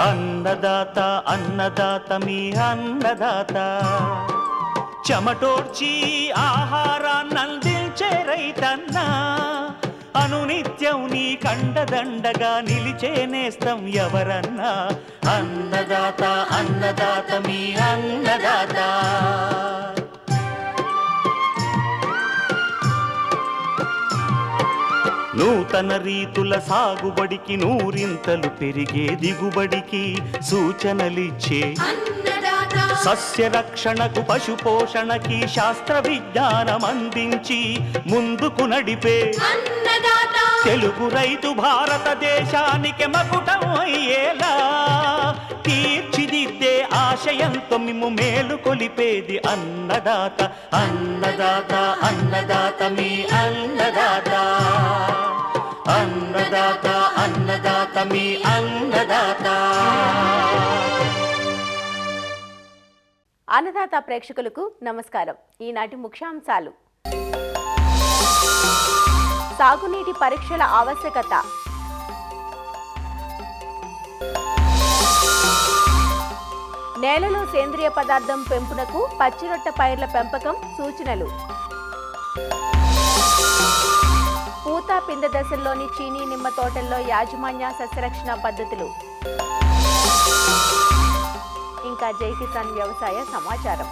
అన్నదాత అన్నదాత మీ అన్నదాత, చెమటోడ్చి ఆహారాన్నందించే రైతన్నా, అనునిత్యం నీ కండదండగా నిలిచే నేస్తం ఎవరన్నా. అన్నదాత అన్నదాత మీ అన్నదాత. నూతన రీతుల సాగుబడికి, నూరింతలు పెరిగే దిగుబడికి సూచనలిచ్చే సస్య రక్షణకు, పశు పోషణకి శాస్త్ర విజ్ఞానం అందించి ముందుకు నడిపే తెలుగు రైతు భారతదేశానికి మకుటం అయ్యేలా తీర్చిదిద్దే ఆశయంతో మిమ్ము మేలు కొలిపేది అన్నదాత. అన్నదాత అన్నదాత మీ అన్నదాత. అన్నదాత అన్నదాత మీ అన్నదాత. అన్నదాత ప్రేక్షకులకు నమస్కారం. ఈనాటి ముఖ్యాంశాలు: సాగునీటి పరీక్షల ఆవశ్యకత, నేలలో సేంద్రియ పదార్థం పెంపునకు పచ్చిరొట్ట పైర్ల పెంపకం సూచనలు, పూత పింద దశల్లోని చీనీ నిమ్మ తోటల్లో యాజమాన్య సస్యరక్షణ పద్ధతులు, ఇంకా జై కిసాన్ వ్యవసాయ సమాచారం.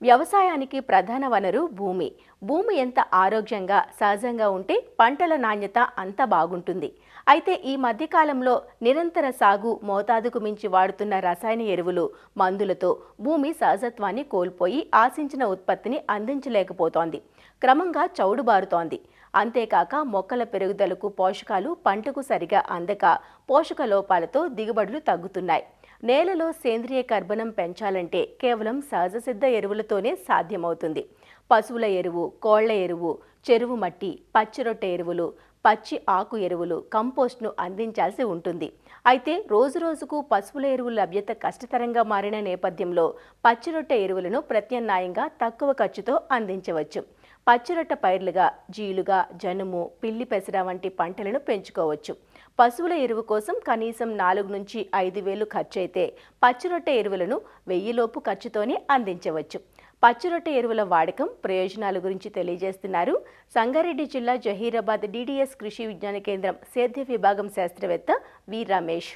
వ్యవసాయానికి ప్రధాన వనరు భూమి. భూమి ఎంత ఆరోగ్యంగా సహజంగా ఉంటే పంటల నాణ్యత అంత బాగుంటుంది. అయితే ఈ మధ్యకాలంలో నిరంతర సాగు, మోతాదుకు మించి వాడుతున్న రసాయన ఎరువులు, మందులతో భూమి సహజత్వాన్ని కోల్పోయి ఆశించిన ఉత్పత్తిని అందించలేకపోతోంది. క్రమంగా చౌడుబారుతోంది. అంతేకాక మొక్కల పెరుగుదలకు పోషకాలు పంటకు సరిగా అందక పోషక లోపాలతో దిగుబడులు తగ్గుతున్నాయి. నేలలో సేంద్రియ కర్బనం పెంచాలంటే కేవలం సహజ సిద్ధ ఎరువులతోనే సాధ్యమవుతుంది. పశువుల ఎరువు, కోళ్ల ఎరువు, చెరువు మట్టి, పచ్చిరొట్టె ఎరువులు, పచ్చి ఆకు ఎరువులు, కంపోస్ట్ను అందించాల్సి ఉంటుంది. అయితే రోజురోజుకు పశువుల ఎరువుల లభ్యత కష్టతరంగా మారిన నేపథ్యంలో పచ్చిరొట్టె ఎరువులను ప్రత్యామ్నాయంగా తక్కువ ఖర్చుతో అందించవచ్చు. పచ్చిరొట్ట పైర్లుగా జీలుగా, జనుము, పిల్లి పెసర వంటి పంటలను పెంచుకోవచ్చు. పశువుల ఎరువు కోసం కనీసం 4 నుంచి 5 వేలు ఖర్చయితే పచ్చిరొట్టె ఎరువులను 1000 లోపు ఖర్చుతోనే అందించవచ్చు. పచ్చిరొట్టె ఎరువుల వాడకం, ప్రయోజనాల గురించి తెలియజేస్తున్నారు సంగారెడ్డి జిల్లా జహీరాబాద్ DDS కృషి విజ్ఞాన కేంద్రం సేద్య విభాగం శాస్త్రవేత్త వి రమేష్.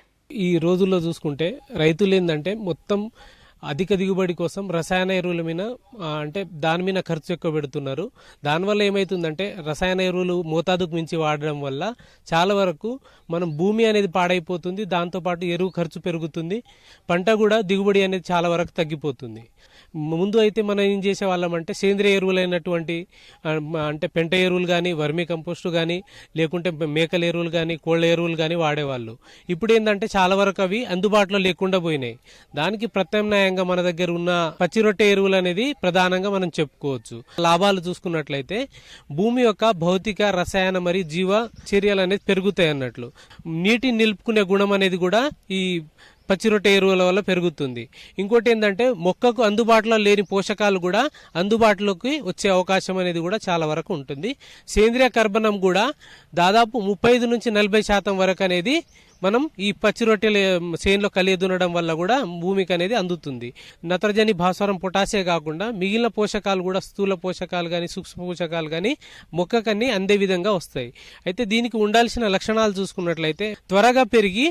ఈ రోజుల్లో చూసుకుంటే రైతులు ఏంటంటే మొత్తం అధిక దిగుబడి కోసం రసాయన ఎరువుల మీద అంటే దాని మీద ఖర్చు ఎక్కువ పెడుతున్నారు. దానివల్ల ఏమవుతుందంటే రసాయన ఎరువులు మోతాదుకు మించి వాడడం వల్ల చాలా వరకు మనం భూమి అనేది పాడైపోతుంది. దాంతోపాటు ఎరువు ఖర్చు పెరుగుతుంది. పంట కూడా దిగుబడి అనేది చాలా వరకు తగ్గిపోతుంది. ముందు అయితే మనం ఏం చేసేవాళ్ళం అంటే సేంద్రియ ఎరువులైనటువంటి అంటే పెంట ఎరువులు కానీ, వర్మీ కంపోస్టు కానీ, లేకుంటే మేకల ఎరువులు కానీ, కోళ్ళ ఎరువులు కానీ వాడేవాళ్ళు. ఇప్పుడు ఏంటంటే చాలా వరకు అవి అందుబాటులో లేకుండా పోయినాయి. దానికి ప్రత్యామ్నాయంగా మన దగ్గర ఉన్న పచ్చిరొట్టె ఎరువులు అనేది ప్రధానంగా మనం చెప్పుకోవచ్చు. లాభాలు చూసుకున్నట్లయితే భూమి యొక్క భౌతిక, రసాయన మరియు జీవ చర్యలు అనేది పెరుగుతాయి అన్నట్లు. నీటిని నిలుపుకునే గుణం అనేది కూడా ఈ పచ్చిరొట్టె ఎరువుల వల్ల పెరుగుతుంది. ఇంకోటి ఏంటంటే మొక్కకు అందుబాటులో లేని పోషకాలు కూడా అందుబాటులోకి వచ్చే అవకాశం అనేది కూడా చాలా వరకు ఉంటుంది. సేంద్రియ కర్బనం కూడా దాదాపు 35 నుంచి 40% వరకు అనేది మనం ఈ పచ్చిరొట్టెల చేనులో కలిగి దున్నడం వల్ల కూడా భూమికి అనేది అందుతుంది. నత్రజని, భాస్వరం, పొటాషియం కాకుండా మిగిలిన పోషకాలు కూడా స్థూల పోషకాలు కానీ, సూక్ష్మ పోషకాలు కానీ మొక్కకన్నీ అందే విధంగా వస్తాయి. అయితే దీనికి ఉండాల్సిన లక్షణాలు చూసుకున్నట్లయితే త్వరగా పెరిగి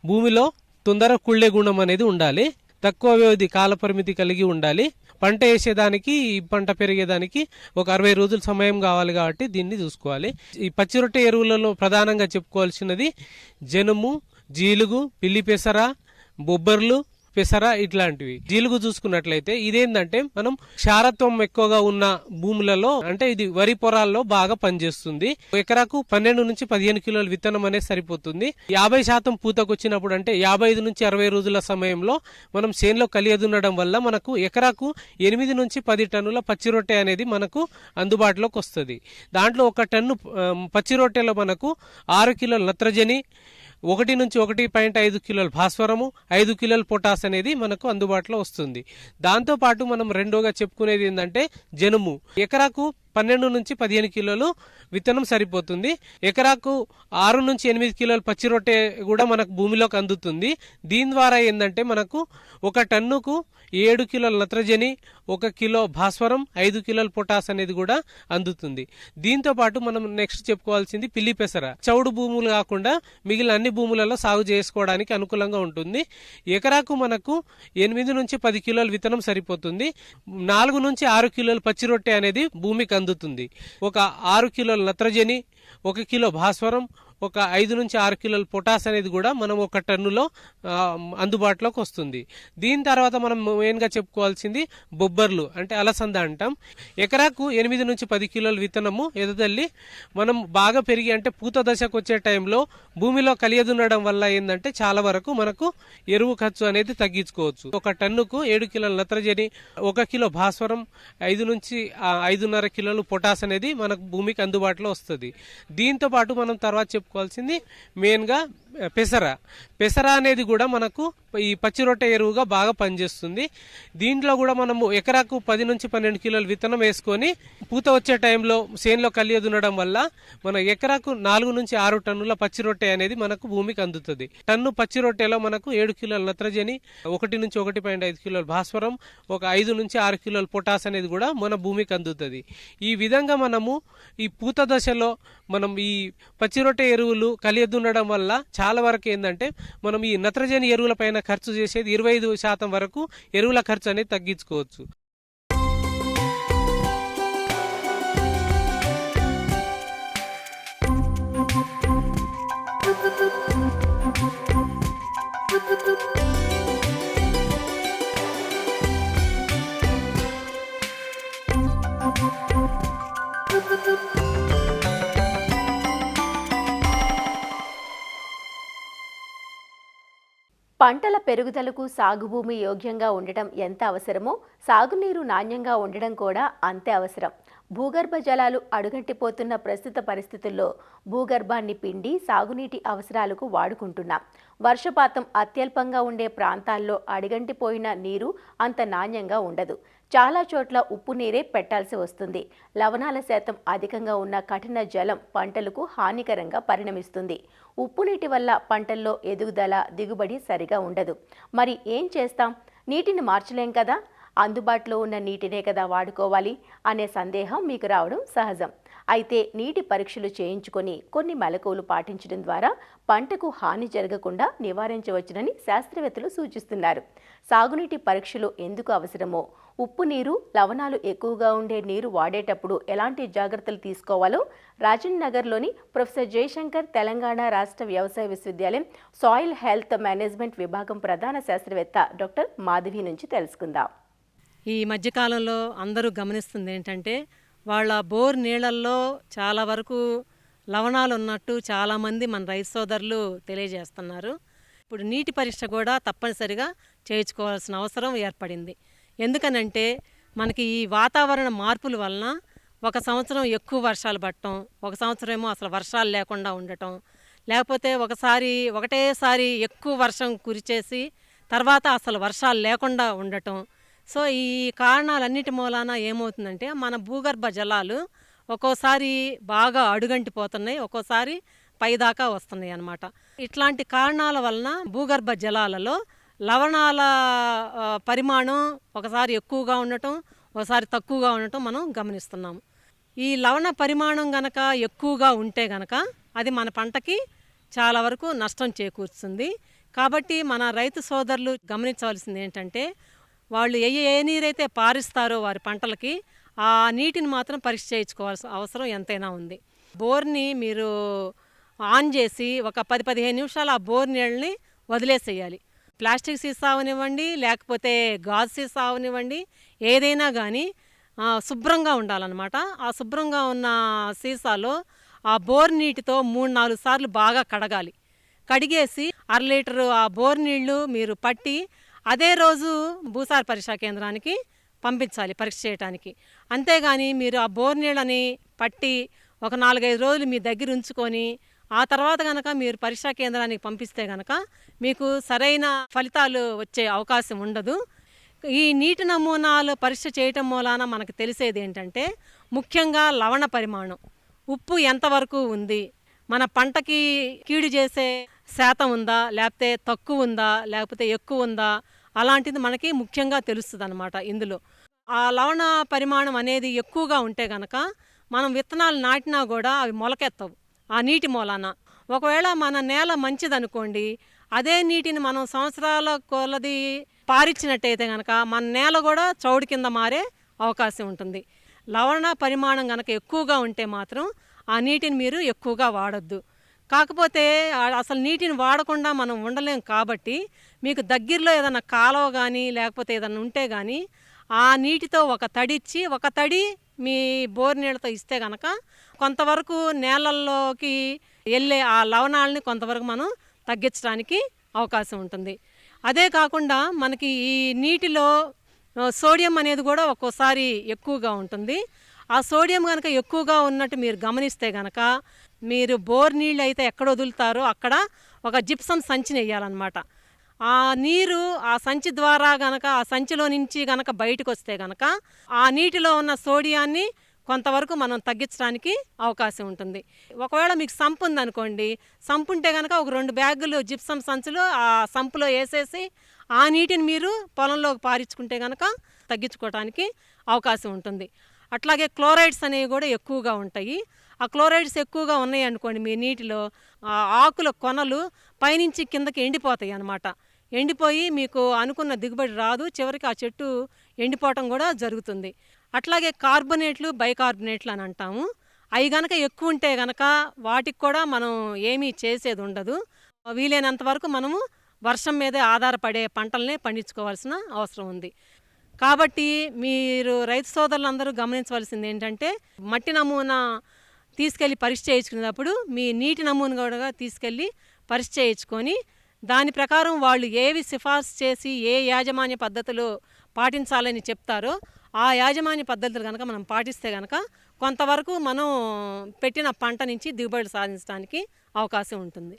భూమిలో తొందర కుళ్ళే గుణం అనేది ఉండాలి. తక్కువ వ్యవధి కాలపరిమితి కలిగి ఉండాలి. పంట వేసేదానికి, ఈ పంట పెరిగేదానికి ఒక 60 రోజుల సమయం కావాలి. కాబట్టి దీన్ని చూసుకోవాలి. ఈ పచ్చిరొట్టె ఎరువులలో ప్రధానంగా చెప్పుకోవాల్సినది జనుము, జీలుగు, పిల్లి పెసర, బొబ్బర్లు పెసర ఇట్లాంటివి. జీలుగు చూసుకున్నట్లయితే ఇదేంటంటే మనం క్షారత్వం ఎక్కువగా ఉన్న భూములలో అంటే ఇది వరి పొలాల్లో బాగా పనిచేస్తుంది. ఎకరాకు 12 నుంచి 15 కిలోల విత్తనం అనేది సరిపోతుంది. 50% పూతకొచ్చినప్పుడు అంటే 55 నుంచి 60 రోజుల సమయంలో మనం చేనులో కలియదున్నడం వల్ల మనకు ఎకరాకు 8 నుంచి 10 టన్నుల పచ్చి రొట్టె అనేది మనకు అందుబాటులోకి వస్తుంది. దాంట్లో 1 టన్ను పచ్చి రొట్టెలో మనకు 6 కిలోల నత్రజని, 1 నుంచి 1.5 కిలోల భాస్వరము, 5 కిలోల పొటాస్ అనేది మనకు అందుబాటులో వస్తుంది. దాంతోపాటు మనం రెండోగా చెప్పుకునేది ఏంటంటే జనుము. ఎకరాకు 12 నుంచి 15 కిలోలు విత్తనం సరిపోతుంది. ఎకరాకు 6 నుంచి 8 కిలోల పచ్చి రొట్టె కూడా మనకు భూమిలోకి అందుతుంది. దీని ద్వారా ఏంటంటే మనకు 1 టన్నుకు 7 కిలోల నత్రజని, 1 కిలో భాస్వరం, 5 కిలోల పొటాస్ అనేది కూడా అందుతుంది. దీంతో పాటు మనం నెక్స్ట్ చెప్పుకోవాల్సింది పిల్లి పెసర. చౌడు భూములు కాకుండా మిగిలిన అన్ని భూములలో సాగు చేసుకోవడానికి అనుకూలంగా ఉంటుంది. ఎకరాకు మనకు 8 నుంచి 10 కిలోల విత్తనం సరిపోతుంది. 4 నుంచి 6 కిలోల పచ్చి రొట్టె అనేది భూమికి అందుతుంది. 6 కిలోల నత్రజని, 1 కిలో భాస్వరం, 5 నుంచి 6 కిలోల పొటాస్ అనేది కూడా మనం 1 టన్నులో అందుబాటులోకి వస్తుంది. దీని తర్వాత మనం మెయిన్గా చెప్పుకోవాల్సింది బొబ్బర్లు అంటే అలసంద అంటాం. ఎకరాకు 8 నుంచి 10 కిలోల విత్తనము ఎదతల్లి మనం బాగా పెరిగి అంటే పూత దశకు వచ్చే టైంలో భూమిలో కలియదున్నడం వల్ల ఏంటంటే చాలా వరకు మనకు ఎరువు ఖర్చు అనేది తగ్గించుకోవచ్చు. 1 టన్నుకు 7 కిలోల నత్రజని, 1 కిలో భాస్వరం, 5 నుంచి 5.5 కిలోలు పొటాస్ అనేది మనకు భూమికి అందుబాటులో వస్తుంది. దీంతో పాటు మనం తర్వాత చెప్పుకోవాల్సింది మెయిన్గా పెసర అనేది కూడా మనకు ఈ పచ్చి రొట్టె ఎరువుగా బాగా పనిచేస్తుంది. దీంట్లో కూడా మనము ఎకరాకు 10 నుంచి 12 కిలోల విత్తనం వేసుకొని పూత వచ్చే టైంలో చేనులో కలియదున్నడం వల్ల మన ఎకరాకు 4 నుంచి 6 టన్నుల పచ్చి రొట్టె అనేది మనకు భూమికి అందుతుంది. టన్ను పచ్చి రొట్టెలో మనకు 7 కిలోల నత్రజని, 1 నుంచి 1.5 కిలోల భాస్వరం, 5 నుంచి 6 కిలోల పొటాస్ అనేది కూడా మన భూమికి అందుతుంది. ఈ విధంగా మనము ఈ పూత దశలో మనం ఈ పచ్చి రొట్టె ఎరువులు కలియదున్నడం వల్ల చాలా వరకు ఏంటంటే మనం ఈ నత్రజని ఎరువుల పైన ఖర్చు చేసేది 25% వరకు ఎరువుల ఖర్చు అనేది తగ్గించుకోవచ్చు. పంటల పెరుగుదలకు సాగు భూమి యోగ్యంగా ఉండటం ఎంత అవసరమో సాగునీరు నాణ్యంగా ఉండడం కూడా అంతే అవసరం. భూగర్భ జలాలు అడుగంటిపోతున్న ప్రస్తుత పరిస్థితుల్లో భూగర్భాన్ని పిండి సాగునీటి అవసరాలకు వాడుకుంటున్నాం. వర్షపాతం అత్యల్పంగా ఉండే ప్రాంతాల్లో అడుగంటిపోయిన నీరు అంత నాణ్యంగా ఉండదు. చాలా చోట్ల ఉప్పు నీరే పెట్టాల్సి వస్తుంది. లవణాల శాతం అధికంగా ఉన్న కఠిన జలం పంటలకు హానికరంగా పరిణమిస్తుంది. ఉప్పు నీటి వల్ల పంటల్లో ఎదుగుదల, దిగుబడి సరిగా ఉండదు. మరి ఏం చేస్తాం? నీటిని మార్చలేం కదా, అందుబాటులో ఉన్న నీటినే కదా వాడుకోవాలి అనే సందేహం మీకు రావడం సహజం. అయితే నీటి పరీక్షలు చేయించుకొని కొన్ని మెలకువలు పాటించడం ద్వారా పంటకు హాని జరగకుండా నివారించవచ్చునని శాస్త్రవేత్తలు సూచిస్తున్నారు. సాగునీటి పరీక్షలు ఎందుకు అవసరమో, ఉప్పు నీరు, లవణాలు ఎక్కువగా ఉండే నీరు వాడేటప్పుడు ఎలాంటి జాగ్రత్తలు తీసుకోవాలో రాజేంద్ర నగర్లోని ప్రొఫెసర్ జయశంకర్ తెలంగాణ రాష్ట్ర వ్యవసాయ విశ్వవిద్యాలయం సాయిల్ హెల్త్ మేనేజ్మెంట్ విభాగం ప్రధాన శాస్త్రవేత్త డాక్టర్ మాధవి నుంచి తెలుసుకుందాం. ఈ మధ్యకాలంలో అందరూ గమనిస్తుంది ఏంటంటే వాళ్ళ బోర్ నీళ్ళల్లో చాలా వరకు లవణాలు ఉన్నట్టు చాలామంది మన రైతు సోదరులు తెలియజేస్తున్నారు. ఇప్పుడు నీటి పరీక్ష కూడా తప్పనిసరిగా చేయించుకోవాల్సిన అవసరం ఏర్పడింది. ఎందుకనంటే మనకి ఈ వాతావరణ మార్పుల వలన ఒక సంవత్సరం ఎక్కువ వర్షాలు పడటం, ఒక సంవత్సరం ఏమో అసలు వర్షాలు లేకుండా ఉండటం, లేకపోతే ఒకటేసారి ఎక్కువ వర్షం కురిచేసి తర్వాత అసలు వర్షాలు లేకుండా ఉండటం. సో ఈ కారణాలన్నిటి మూలాన ఏమవుతుందంటే మన భూగర్భ జలాలు ఒక్కోసారి బాగా అడుగంటిపోతున్నాయి, ఒక్కోసారి పైదాకా వస్తున్నాయి అన్నమాట. ఇట్లాంటి కారణాల వలన భూగర్భ జలాలలో లవణాల పరిమాణం ఒకసారి ఎక్కువగా ఉండటం, ఒకసారి తక్కువగా ఉండటం మనం గమనిస్తున్నాము. ఈ లవణ పరిమాణం గనక ఎక్కువగా ఉంటే గనక అది మన పంటకి చాలా వరకు నష్టం చేకూరుస్తుంది. కాబట్టి మన రైతు సోదరులు గమనించవలసింది ఏంటంటే వాళ్ళు ఏ నీరైతే పారిస్తారో వారి పంటలకి ఆ నీటిని మాత్రం పరీక్ష చేయించుకోవాల్సిన అవసరం ఎంతైనా ఉంది. బోర్ని మీరు ఆన్ చేసి ఒక 10-15 నిమిషాలు ఆ బోర్ నీళ్ళని వదిలేసేయాలి. ప్లాస్టిక్ సీసా అవనివ్వండి, లేకపోతే గాజు సీసా అవనివ్వండి, ఏదైనా కానీ శుభ్రంగా ఉండాలన్నమాట. ఆ శుభ్రంగా ఉన్న సీసాలో ఆ బోర్ నీటితో 3-4 సార్లు బాగా కడగాలి. కడిగేసి 1/2 లీటరు ఆ బోర్ నీళ్లు మీరు పట్టి అదే రోజు భూసార పరీక్షా కేంద్రానికి పంపించాలి పరీక్ష చేయడానికి. అంతేగాని మీరు ఆ బోర్ నీళ్ళని పట్టి ఒక 4-5 రోజులు మీ దగ్గర ఉంచుకొని ఆ తర్వాత కనుక మీరు పరీక్షా కేంద్రానికి పంపిస్తే కనుక మీకు సరైన ఫలితాలు వచ్చే అవకాశం ఉండదు. ఈ నీటి నమూనాలు పరీక్ష చేయటం మూలాన మనకు తెలిసేది ఏంటంటే ముఖ్యంగా లవణ పరిమాణం, ఉప్పు ఎంతవరకు ఉంది, మన పంటకి కీడు చేసే శాతం ఉందా, లేకపోతే తక్కువ ఉందా, లేకపోతే ఎక్కువ ఉందా, అలాంటిది మనకి ముఖ్యంగా తెలుస్తుంది అన్నమాట. ఇందులో ఆ లవణ పరిమాణం అనేది ఎక్కువగా ఉంటే కనుక మనం విత్తనాలు నాటినా కూడా అవి మొలకెత్తవు ఆ నీటి మూలాన. ఒకవేళ మన నేల మంచిదనుకోండి, అదే నీటిని మనం సంవత్సరాల కొలది పారిచ్చినట్టయితే కనుక మన నేల కూడా చౌడు కింద మారే అవకాశం ఉంటుంది. లవణ పరిమాణం కనుక ఎక్కువగా ఉంటే మాత్రం ఆ నీటిని మీరు ఎక్కువగా వాడొద్దు. కాకపోతే అసలు నీటిని వాడకుండా మనం ఉండలేం కాబట్టి మీకు దగ్గరలో ఏదైనా కాలువ కానీ లేకపోతే ఏదైనా ఉంటే కానీ ఆ నీటితో ఒక తడి ఇచ్చి, ఒక తడి మీ బోర్ నీళ్ళతో ఇస్తే కనుక కొంతవరకు నేలల్లోకి వెళ్ళే ఆ లవణాలని కొంతవరకు మనం తగ్గించడానికి అవకాశం ఉంటుంది. అదే కాకుండా మనకి ఈ నీటిలో సోడియం అనేది కూడా ఒక్కోసారి ఎక్కువగా ఉంటుంది. ఆ సోడియం కనుక ఎక్కువగా ఉన్నట్టు మీరు గమనిస్తే కనుక మీరు బోర్ నీళ్ళు అయితే ఎక్కడ వదులుతారో అక్కడ ఒక జిప్సమ్ సంచిని వేయాలన్నమాట. ఆ నీరు ఆ సంచి ద్వారా గనక ఆ సంచిలో నుంచి గనక బయటకు వస్తే గనక ఆ నీటిలో ఉన్న సోడియాన్ని కొంతవరకు మనం తగ్గించడానికి అవకాశం ఉంటుంది. ఒకవేళ మీకు సంపు ఉందనుకోండి, సంపు ఉంటే కనుక ఒక 2 బ్యాగులు జిప్సమ్ సంచులు ఆ సంపులో వేసేసి ఆ నీటిని మీరు పొలంలోకి పారించుకుంటే కనుక తగ్గించుకోవడానికి అవకాశం ఉంటుంది. అట్లాగే క్లోరైడ్స్ అనేవి కూడా ఎక్కువగా ఉంటాయి. ఆ క్లోరైడ్స్ ఎక్కువగా ఉన్నాయి అనుకోండి మీ నీటిలో, ఆ ఆకుల కొనలు పైనుంచి కిందకి ఎండిపోతాయి అన్నమాట. ఎండిపోయి మీకు అనుకున్న దిగుబడి రాదు, చివరికి ఆ చెట్టు ఎండిపోవటం కూడా జరుగుతుంది. అట్లాగే కార్బొనేట్లు, బైకార్బొనేట్లు అని అంటాము. అవి గనక ఎక్కువ ఉంటే గనక వాటికి కూడా మనం ఏమీ చేసేది ఉండదు. వీలైనంత వరకు మనము వర్షం మీదే ఆధారపడే పంటలనే పండించుకోవాల్సిన అవసరం ఉంది. కాబట్టి మీరు రైతు సోదరులందరూ గమనించవలసింది ఏంటంటే మట్టి నమూనా తీసుకెళ్ళి పరీక్ష చేయించుకునేటప్పుడు మీ నీటి నమూనా కూడా తీసుకెళ్ళి పరీక్ష చేయించుకొని దాని ప్రకారం వాళ్ళు ఏవి సిఫార్సు చేసి ఏ యాజమాన్య పద్ధతులు పాటించాలని చెప్తారో ఆ యాజమాన్య పద్ధతులు కనుక మనం పాటిస్తే కనుక కొంతవరకు మనం పెట్టిన పంట నుంచి దిగుబడి సాధించడానికి అవకాశం ఉంటుంది.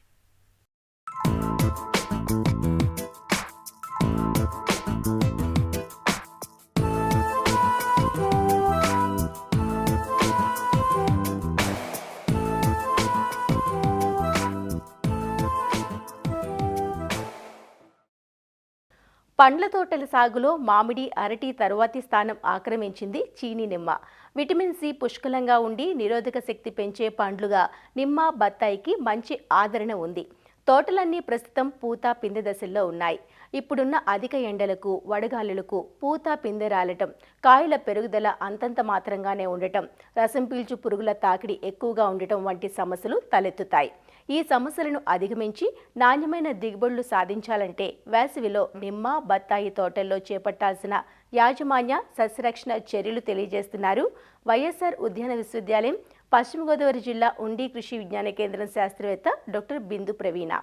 పండ్ల తోటల సాగులో మామిడి, అరటి తరువాతి స్థానం ఆక్రమించింది చీనీ నిమ్మ. విటమిన్ సి పుష్కలంగా ఉండి నిరోధక శక్తి పెంచే పండ్లుగా నిమ్మ, బత్తాయికి మంచి ఆదరణ ఉంది. తోటలన్నీ ప్రస్తుతం పూత, పిందె దశల్లో ఉన్నాయి. ఇప్పుడున్న అధిక ఎండలకు, వడగాలులకు పూత, పిందె రాలటం, కాయల పెరుగుదల అంతంత మాత్రంగానే ఉండటం, రసం పీల్చు పురుగుల తాకిడి ఎక్కువగా ఉండటం వంటి సమస్యలు తలెత్తుతాయి. ఈ సమస్యలను అధిగమించి నాణ్యమైన దిగుబడులు సాధించాలంటే వేసవిలో నిమ్మ, బత్తాయి తోటల్లో చేపట్టాల్సిన యాజమాన్య సస్యరక్షణ చర్యలు తెలియజేస్తున్నారు వైఎస్ఆర్ ఉద్యాన విశ్వవిద్యాలయం పశ్చిమ గోదావరి జిల్లా ఉండి కృషి విజ్ఞాన కేంద్రం శాస్త్రవేత్త డాక్టర్ బిందు ప్రవీణ.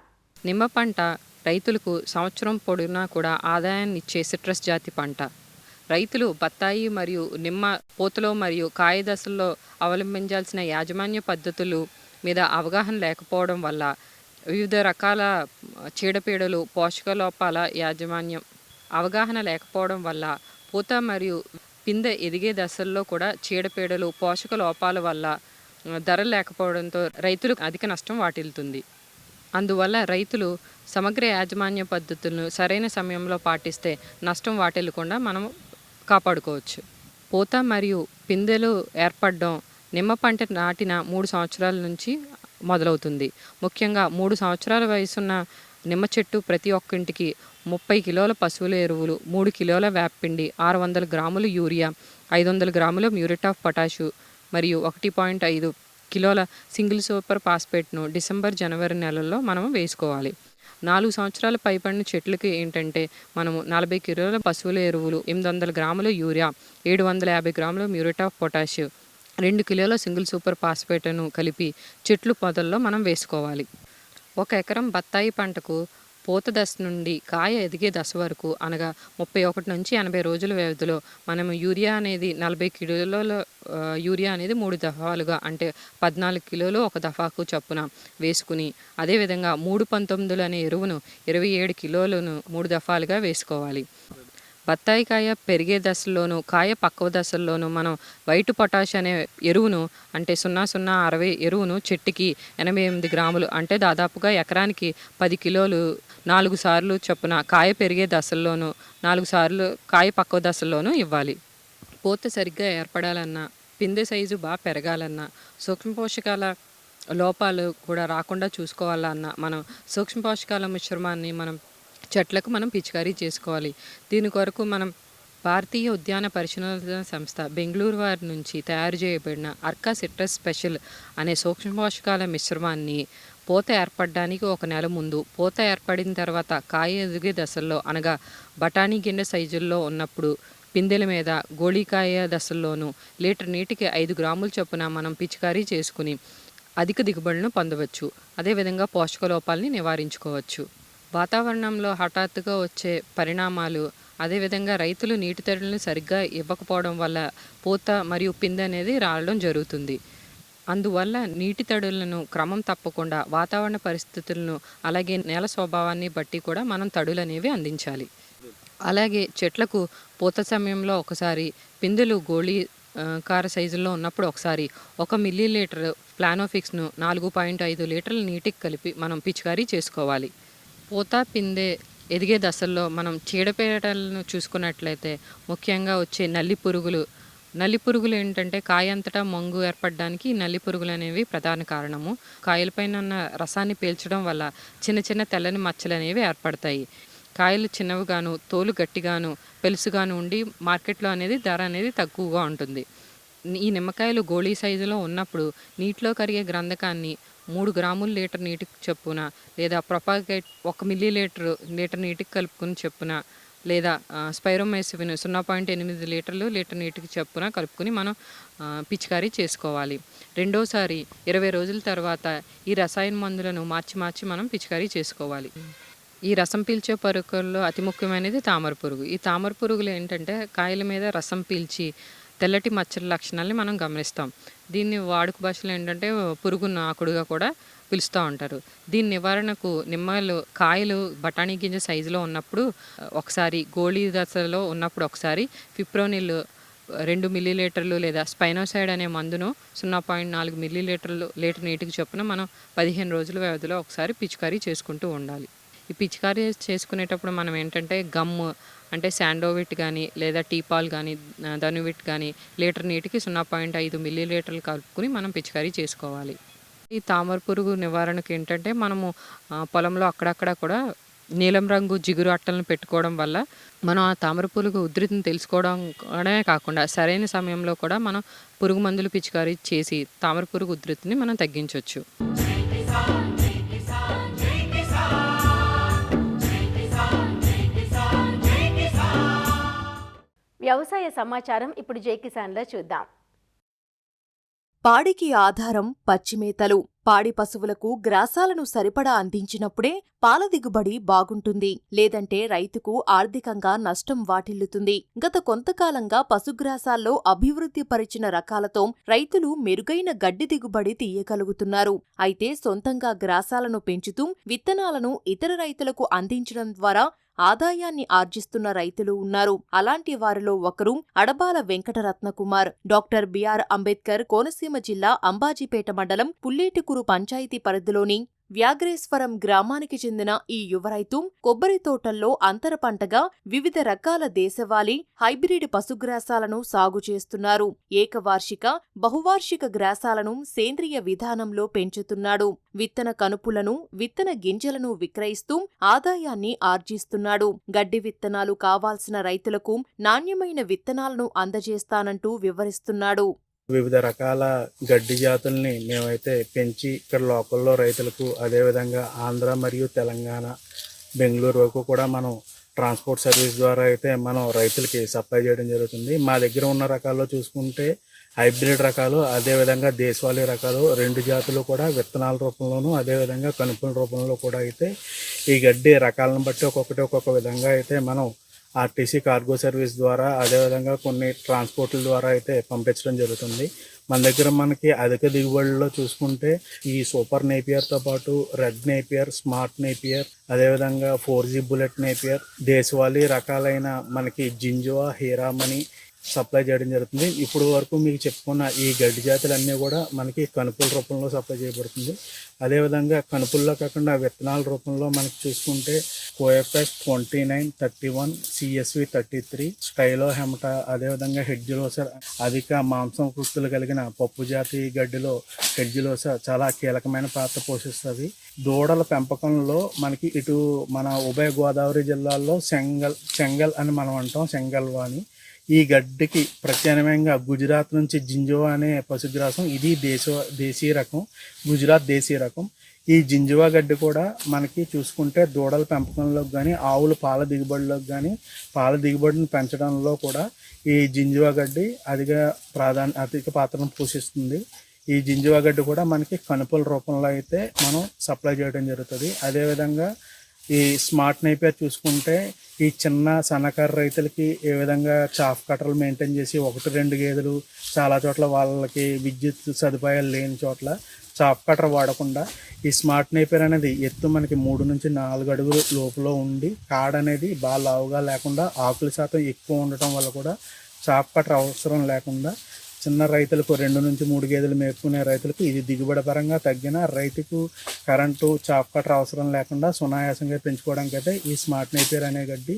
నిమ్మ పంట రైతులకు సంవత్సరం పొడవునా కూడా ఆదాయాన్ని ఇచ్చే సిట్రస్ జాతి పంట. రైతులు బత్తాయి మరియు నిమ్మ పూతలో మరియు కాయ దశల్లో అవలంబించాల్సిన యాజమాన్య పద్ధతులు మీద అవగాహన లేకపోవడం వల్ల వివిధ రకాల చీడపీడలు, పోషక లోపాల యాజమాన్యం అవగాహన లేకపోవడం వల్ల పూత మరియు పిందె ఎదిగే దశల్లో కూడా చీడపీడలు, పోషక లోపాల వల్ల ధర లేకపోవడంతో రైతులకు అధిక నష్టం వాటిల్లుతుంది. అందువల్ల రైతులు సమగ్ర యాజమాన్య పద్ధతులను సరైన సమయంలో పాటిస్తే నష్టం వాటిల్లకుండా మనం కాపాడుకోవచ్చు. పూత మరియు పిందెలు ఏర్పడడం నిమ్మ పంట నాటిన 3 సంవత్సరాల నుంచి మొదలవుతుంది. ముఖ్యంగా 3 సంవత్సరాల వయసున్న నిమ్మ చెట్టు ప్రతి ఒక్కింటికి 30 కిలోల పశువుల ఎరువులు, 3 కిలోల వేపపిండి, 600 గ్రాములు యూరియా, 500 గ్రాముల మ్యూరేట్ ఆఫ్ పొటాషు మరియు 1.5 కిలోల సింగిల్ సూపర్ ఫాస్ఫేట్ను డిసెంబర్, జనవరి నెలల్లో మనం వేసుకోవాలి. 4 సంవత్సరాల పైబడిన చెట్లకి ఏంటంటే మనము 40 కిలోల పశువుల ఎరువులు, 800 గ్రాముల యూరియా, 750 గ్రాముల మ్యూరేట్ ఆఫ్ పొటాష్, 2 కిలోల సింగిల్ సూపర్ ఫాస్ఫేట్ను కలిపి చెట్లు పొదల్లో మనం వేసుకోవాలి. 1 ఎకరం బత్తాయి పంటకు పూత దశ నుండి కాయ ఎదిగే దశ వరకు అనగా 31 నుంచి 80 రోజుల వ్యవధిలో మనము యూరియా అనేది 40 కిలోల యూరియా అనేది 3 దఫాలుగా అంటే 14 కిలోలు ఒక దఫాకు చొప్పున వేసుకుని, అదేవిధంగా 319 అనే ఎరువును 27 కిలోలను 3 దఫాలుగా వేసుకోవాలి. బత్తాయి కాయ పెరిగే దశల్లోనూ కాయ పక్వ దశల్లోనూ మనం వైట్ పొటాష్ అనే ఎరువును అంటే 0060 ఎరువును చెట్టుకి 88 గ్రాములు అంటే దాదాపుగా ఎకరానికి 10 కిలోలు 4 సార్లు చొప్పున కాయ పెరిగే దశల్లోనూ 4 సార్లు కాయ పక్వ దశల్లోనూ ఇవ్వాలి. పూత సరిగ్గా ఏర్పడాలన్నా, పిందె సైజు బాగా పెరగాలన్నా, సూక్ష్మ పోషకాల లోపాలు కూడా రాకుండా చూసుకోవాలన్నా మనం సూక్ష్మ పోషకాల మిశ్రమాన్ని చెట్లకు మనం పిచికారీ చేసుకోవాలి. దీని కొరకు మనం భారతీయ ఉద్యాన పరిశోధన సంస్థ బెంగళూరు వారి నుంచి తయారు చేయబడిన అర్కా సిట్రస్ స్పెషల్ అనే సూక్ష్మ పోషకాల మిశ్రమాన్ని పూత ఏర్పడడానికి 1 నెల ముందు, పూత ఏర్పడిన తర్వాత కాయ ఎదిగే దశల్లో అనగా బఠానీ గింజ సైజుల్లో ఉన్నప్పుడు, పిందెల మీద గోళీకాయ దశల్లోనూ లీటర్ నీటికి 5 గ్రాముల చొప్పున మనం పిచికారీ చేసుకుని అధిక దిగుబడులను పొందవచ్చు. అదేవిధంగా పోషక లోపాలని నివారించుకోవచ్చు. వాతావరణంలో హఠాత్తుగా వచ్చే పరిణామాలు, అదేవిధంగా రైతులు నీటి తడులను సరిగ్గా ఇవ్వకపోవడం వల్ల పూత మరియు పిందె అనేది రాలడం జరుగుతుంది. అందువల్ల నీటి తడులను క్రమం తప్పకుండా వాతావరణ పరిస్థితులను అలాగే నేల స్వభావాన్ని బట్టి కూడా మనం తడులు అనేవి అందించాలి. అలాగే చెట్లకు పూత సమయంలో ఒకసారి, పిందెలు కార సైజుల్లో ఉన్నప్పుడు ఒకసారి 1 మిల్లీలీటర్ ప్లానోఫిక్స్ను 4.5 లీటర్ల నీటికి కలిపి మనం పిచికారీ చేసుకోవాలి. పూత పిందె ఎదిగే దశల్లో మనం చీడపీడలను చూసుకున్నట్లయితే ముఖ్యంగా వచ్చే నల్లి పురుగులు ఏంటంటే కాయ అంతటా మంగు ఏర్పడడానికి నల్లి పురుగులు అనేవి ప్రధాన కారణము. కాయలపైన ఉన్న రసాన్ని పీల్చడం వల్ల చిన్న చిన్న తెల్లని మచ్చలు అనేవి ఏర్పడతాయి. కాయలు చిన్నవిగాను, తోలు గట్టిగాను, పెలుసుగాను ఉండి మార్కెట్లో అనేది ధర అనేది తక్కువగా ఉంటుంది. ఈ నిమ్మకాయలు గోళీ సైజులో ఉన్నప్పుడు నీటిలో కరిగే గ్రంథకాన్ని 3 గ్రాములు లీటర్ నీటికి చొప్పున లేదా ప్రొపాగేట్ 1 లీటర్ నీటికి కలుపుకుని చొప్పున లేదా స్పైరోమైసిన్ 0.8 లీటర్ నీటికి చొప్పున కలుపుకుని మనం పిచికారీ చేసుకోవాలి. రెండోసారి 20 రోజుల తర్వాత ఈ రసాయన మందులను మార్చి మనం పిచికారీ చేసుకోవాలి. ఈ రసం పీల్చే పురుగుల్లో అతి ముఖ్యమైనది తామర పురుగు. ఈ తామర పురుగులు ఏంటంటే కాయల మీద రసం పీల్చి తెల్లటి మచ్చల లక్షణాలని మనం గమనిస్తాం. దీన్ని వాడుక భాషలో ఏంటంటే పురుగు నాకుడుగా కూడా పిలుస్తూ ఉంటారు. దీని నివారణకు కాయలు బఠానీ గింజ సైజులో ఉన్నప్పుడు ఒకసారి, గోళీ దశలో ఉన్నప్పుడు ఒకసారి ఫిప్రోనిల్ 2 మిల్లీలీటర్లు లేదా స్పైనోసైడ్ అనే మందును 0.4 మిల్లీలీటర్లు లీటర్ నీటికి చొప్పున మనం 15 రోజుల వ్యవధిలో ఒకసారి పిచికారీ చేసుకుంటూ ఉండాలి. ఈ పిచికారీ చేసుకునేటప్పుడు మనం ఏంటంటే గమ్ము అంటే శాండోవిట్ కానీ లేదా టీపాల్ కానీ ధనువిట్ కానీ లీటర్ నీటికి 0.5 మిల్లీలీటర్లు కలుపుకుని మనం పిచికారీ చేసుకోవాలి. ఈ తామర పురుగు నివారణకు ఏంటంటే మనము పొలంలో అక్కడక్కడ కూడా నీలం రంగు జిగురు అట్టలను పెట్టుకోవడం వల్ల మనం ఆ తామర పురుగు ఉధృతిని తెలుసుకోవడమే కాకుండా సరైన సమయంలో కూడా మనం పురుగు మందులు పిచికారీ చేసి తామర పురుగు ఉధృతిని మనం తగ్గించవచ్చు. వ్యవసాయ సమాచారం ఇప్పుడు జై కిసాన్లో చూద్దాం. పాడికి ఆధారం పచ్చిమేతలు. పాడి పశువులకు గ్రాసాలను సరిపడా అందించినప్పుడే పాల దిగుబడి బాగుంటుంది. లేదంటే రైతుకు ఆర్థికంగా నష్టం వాటిల్లుతుంది. గత కొంతకాలంగా పశుగ్రాసాల్లో అభివృద్ధి పరిచిన రకాలతో రైతులు మెరుగైన గడ్డి దిగుబడి తీయగలుగుతున్నారు. అయితే సొంతంగా గ్రాసాలను పెంచుతూ విత్తనాలను ఇతర రైతులకు అందించడం ద్వారా ఆదాయాన్ని ఆర్జిస్తున్న రైతులు ఉన్నారు. అలాంటి వారిలో ఒకరు అడబాల వెంకటరత్నకుమార్. డాక్టర్ బిఆర్ అంబేద్కర్ కోనసీమ జిల్లా అంబాజీపేట మండలం పుల్లేటికురు పంచాయతీ పరిధిలోని వ్యాఘ్రేశ్వరం గ్రామానికి చెందిన ఈ యువ రైతు కొబ్బరి తోటల్లో అంతర పంటగా వివిధ రకాల దేశవాళీ, హైబ్రిడ్ పశుగ్రాసాలను సాగు చేస్తున్నారు. ఏకవార్షిక, బహువార్షిక గ్రాసాలను సేంద్రియ విధానంలో పెంచుతున్నాడు. విత్తన కనుపులను, విత్తన గింజలను విక్రయిస్తూ ఆదాయాన్ని ఆర్జిస్తున్నాడు. గడ్డి విత్తనాలు కావాల్సిన రైతులకు నాణ్యమైన విత్తనాలను అందజేస్తానంటూ వివరిస్తున్నాడు. వివిధ రకాల గడ్డి జాతుల్ని మేమైతే పెంచి ఇక్కడ లోకల్లో రైతులకు, అదేవిధంగా ఆంధ్ర మరియు తెలంగాణ, బెంగళూరు వరకు కూడా మనం ట్రాన్స్పోర్ట్ సర్వీస్ ద్వారా అయితే మనం రైతులకి సప్లై చేయడం జరుగుతుంది. మా దగ్గర ఉన్న రకాల్లో చూసుకుంటే హైబ్రిడ్ రకాలు, అదేవిధంగా దేశవాళీ రకాలు 2 జాతులు కూడా విత్తనాల రూపంలోనూ, అదేవిధంగా కనుపుల రూపంలో కూడా అయితే ఈ గడ్డి రకాలను బట్టి ఒక్కొక్క విధంగా అయితే మనం ఆర్టీసీ కార్గో సర్వీస్ ద్వారా, అదేవిధంగా కొన్ని ట్రాన్స్పోర్ట్ల ద్వారా అయితే పంపించడం జరుగుతుంది. మన దగ్గర మనకి అధిక దిగుబడిలో చూసుకుంటే ఈ సూపర్ నేపియర్తో పాటు రెడ్ నేపియర్, స్మార్ట్ నేపియర్, అదేవిధంగా 4G బుల్లెట్ నేపియర్, దేశవాళీ రకాలైన మనకి జింజువా, హీరామణి సప్లై చేయడం జరుగుతుంది. ఇప్పుడు వరకు మీకు చెప్పుకున్న ఈ గడ్డి జాతులన్నీ కూడా మనకి కనుపుల రూపంలో సప్లై చేయబడుతుంది. అదేవిధంగా కనుపుల్లో కాకుండా విత్తనాల రూపంలో మనకి చూసుకుంటే కోఎఫ్ఎస్ 29, 31, CSV 33, స్టైలో హెమట, అదేవిధంగా హెడ్జిలోసర్, అధిక మాంసం కృతులు కలిగిన పప్పు జాతి గడ్డిలో హెడ్జిలోసర్ చాలా కీలకమైన పాత్ర పోషిస్తుంది. దూడల పెంపకంలో మనకి ఇటు మన ఉభయ గోదావరి జిల్లాల్లో చెంగల్ అని మనం అంటాం, చెంగల్వాని. ఈ గడ్డికి ప్రత్యామ్నాయంగా గుజరాత్ నుంచి జింజువా అనే పశుగ్రాసం, ఇది దేశీయ రకం, గుజరాత్ దేశీయ రకం. ఈ జింజువా గడ్డి కూడా మనకి చూసుకుంటే దూడల పెంపకంలోకి కానీ, ఆవుల పాల దిగుబడిలోకి కానీ, పాల దిగుబడిని పెంచడంలో కూడా ఈ జింజువా గడ్డి అధిక పాత్రను పోషిస్తుంది. ఈ జింజువా గడ్డి కూడా మనకి కనుపుల రూపంలో అయితే మనం సప్లై చేయడం జరుగుతుంది. అదేవిధంగా ఈ స్మార్ట్ నేపియర్ చూసుకుంటే ఈ చిన్న సన్నకారు రైతులకి ఏ విధంగా చాఫ్ కట్టర్లు మెయింటైన్ చేసి 1-2 గేదెలు, చాలా చోట్ల వాళ్ళకి విద్యుత్ సదుపాయాలు లేని చోట్ల చాఫ్ కట్టర్ వాడకుండా ఈ స్మార్ట్ నేపియర్ అనేది ఎత్తు మనకి 3 నుంచి 4 అడుగుల లోపల ఉండి, కాడ అనేది బాగా లావుగా లేకుండా, ఆకుల శాతం ఎక్కువ ఉండటం వల్ల కూడా చాఫ్ కట్టర్ అవసరం లేకుండా చిన్న రైతులకు 2 నుంచి 3 గేదెలు మేపుకునే రైతులకు ఇది దిగుబడి పరంగా తగ్గిన రైతుకు కరెంటు చాప్ కట్టర్ అవసరం లేకుండా సునాయాసంగా పెంచుకోవడానికి అయితే ఈ స్మార్ట్ నేపియర్ అనే గడ్డి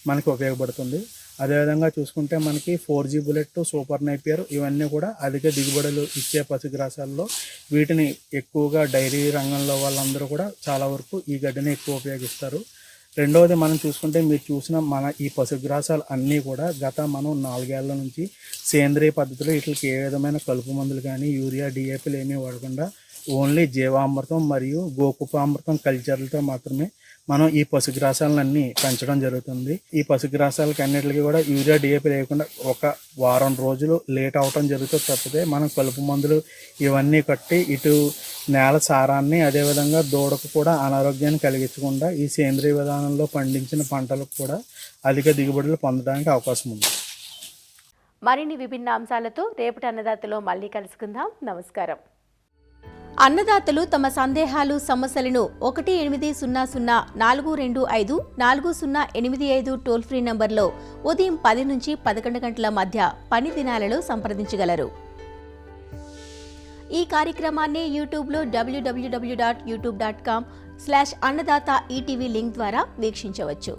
మనకి ఉపయోగపడుతుంది. అదేవిధంగా చూసుకుంటే మనకి 4G బుల్లెట్, సూపర్ నేపియర్ ఇవన్నీ కూడా అధిక దిగుబడులు ఇచ్చే పశుగ్రాసాల్లో వీటిని ఎక్కువగా డైరీ రంగంలో వాళ్ళందరూ కూడా చాలా వరకు ఈ గడ్డిని ఎక్కువ ఉపయోగిస్తారు. రెండవది మనం చూసుకుంటే మీరు చూసిన మన ఈ పశుగ్రాసాలు అన్నీ కూడా మనం 4 ఏళ్ల నుంచి సేంద్రియ పద్ధతిలో వీటికి ఏ విధమైన కలుపు మందులు కానీ, యూరియా, DAPలు ఏమీ వాడకుండా ఓన్లీ జీవామృతం మరియు గోకుపామృతం కల్చర్లతో మాత్రమే మనం ఈ పశుగ్రాసాలన్నీ పెంచడం జరుగుతుంది. ఈ పశుగ్రాసాలకి అన్నిటికీ కూడా యూరియా, DAP లేకుండా ఒక వారం రోజులు లేట్ అవటం జరుగుతుంది తప్పితే మనం కలుపు మందులు ఇవన్నీ కట్టి ఇటు నేల సారాన్ని, అదేవిధంగా దూడకు కూడా అనారోగ్యాన్ని కలిగించకుండా ఈ సేంద్రియ విధానంలో పండించిన పంటలకు కూడా అధిక దిగుబడులు పొందడానికి అవకాశం ఉంది. మరిన్ని విభిన్న అంశాలతో రేపటి అన్నదాతలో మళ్ళీ కలుసుకుందాం. నమస్కారం. అన్నదాతలు తమ సందేహాలు, సమస్యలను 1800-425-4085 టోల్ ఫ్రీ నంబర్లో ఉదయం 10 నుంచి 11 గంటల మధ్య పని దినాలలో సంప్రదించగలరు. ఈ కార్యక్రమాన్ని యూట్యూబ్లో www.youtube.com/annadata ETV లింక్ ద్వారా వీక్షించవచ్చు.